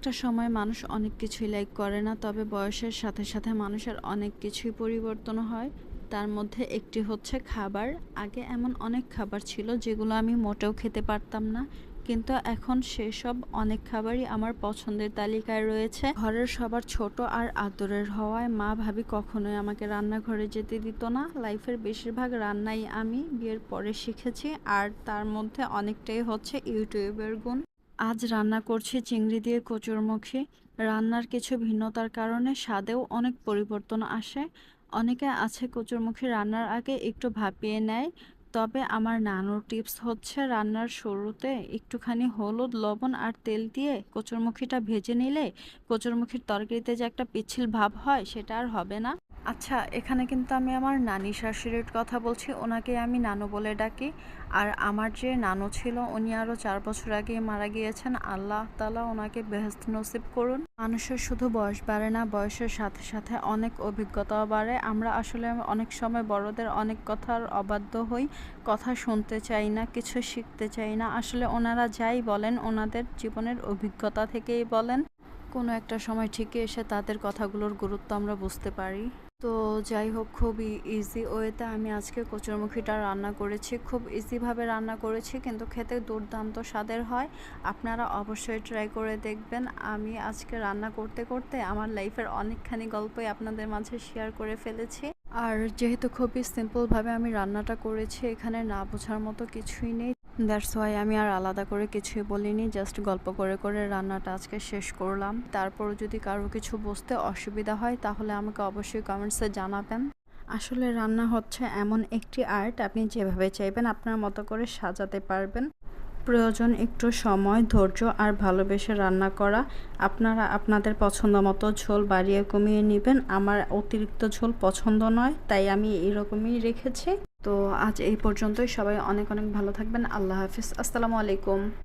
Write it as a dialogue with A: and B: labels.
A: একটা সময় মানুষ অনেক কিছুই লাইক করে না, তবে বয়সের সাথে সাথে মানুষের অনেক কিছুই পরিবর্তন হয়। তার মধ্যে একটি হচ্ছে খাবার। আগে এমন অনেক খাবার ছিল যেগুলো আমি মোটেও খেতে পারতাম না, কিন্তু এখন সেসব অনেক খাবারই আমার পছন্দের তালিকায় রয়েছে। ঘরের সবার ছোট আর আদরের হওয়ায় মা ভাবি কখনোই আমাকে রান্নাঘরে যেতে দিত না। লাইফের বেশিরভাগ রান্নাই আমি বিয়ের পরে শিখেছি, আর তার মধ্যে অনেকটাই হচ্ছে ইউটিউবের গুণ। আজ রান্না করছি চিংড়ি দিয়ে কচুরমুখী। রান্নার কিছু ভিন্নতার কারণে স্বাদেও অনেক পরিবর্তন আসে। অনেকে আছে কচুরমুখী রান্নার আগে একটু ভাপিয়ে নেয়, তবে আমার নানুর টিপস হচ্ছে রান্নার শুরুতে একটুখানি হলুদ, লবণ আর তেল দিয়ে কচুরমুখীটা ভেজে নিলে কচুরমুখীর তরকারিতে যে একটা পিচ্ছিল ভাব হয় সেটা আর হবে না। আচ্ছা, এখানে কিন্তু আমি আমার নানি শাশুড়ির কথা বলছি, ওনাকে আমি নানু বলে ডাকি। আর আমার যে নানু ছিল উনি আরও 4 বছর আগেই মারা গিয়েছেন। আল্লাহ তাআলা ওনাকে বেহেশত নসিব করুন। মানুষের শুধু বয়স বাড়ে না, বয়সের সাথে সাথে অনেক অভিজ্ঞতাও বাড়ে। আমরা আসলে অনেক সময় বড়দের অনেক কথার অবাধ্য হই, কথা শুনতে চাই না, কিছু শিখতে চাই না। আসলে ওনারা যাই বলেন ওনাদের জীবনের অভিজ্ঞতা থেকেই বলেন। কোনো একটা সময় ঠিকই এসে তাদের কথাগুলোর গুরুত্ব আমরা বুঝতে পারি। তো যাই হোক, খুবই ইজি ওয়েতে আমি আজকে কচুরমুখীটা রান্না করেছি। খুব ইজিভাবে রান্না করেছি, কিন্তু খেতে দুর্দান্ত স্বাদের হয়। আপনারা অবশ্যই ট্রাই করে দেখবেন। আমি আজকে রান্না করতে করতে আমার লাইফের অনেকখানি গল্পই আপনাদের মাঝে শেয়ার করে ফেলেছি। আর যেহেতু খুবই সিম্পলভাবে আমি রান্নাটা করেছি, এখানে না বোঝার মতো কিছুই নেই। দ্যাটস ওয়াই আমি আর আলাদা করে কিছুই বলিনি, জাস্ট গল্প করে করে রান্নাটা আজকে শেষ করলাম। তারপর যদি কারো কিছু বুঝতে অসুবিধা হয় তাহলে আমাকে অবশ্যই কমেন্টসে জানাবেন। আসলে রান্না হচ্ছে এমন একটি আর্ট, আপনি যেভাবে চাইবেন আপনার মতো করে সাজাতে পারবেন। প্রয়োজন একটু সময়, ধৈর্য আর ভালোবেসে রান্না করা। আপনারা আপনাদের পছন্দ মতো ঝোল বাড়িয়ে কমিয়ে নেবেন। আমার অতিরিক্ত ঝোল পছন্দ নয়, তাই আমি এইরকমই রেখেছি। তো আজ এই পর্যন্তই। সবাই অনেক অনেক ভালো থাকবেন। আল্লাহ হাফিজ। আসসালামু আলাইকুম।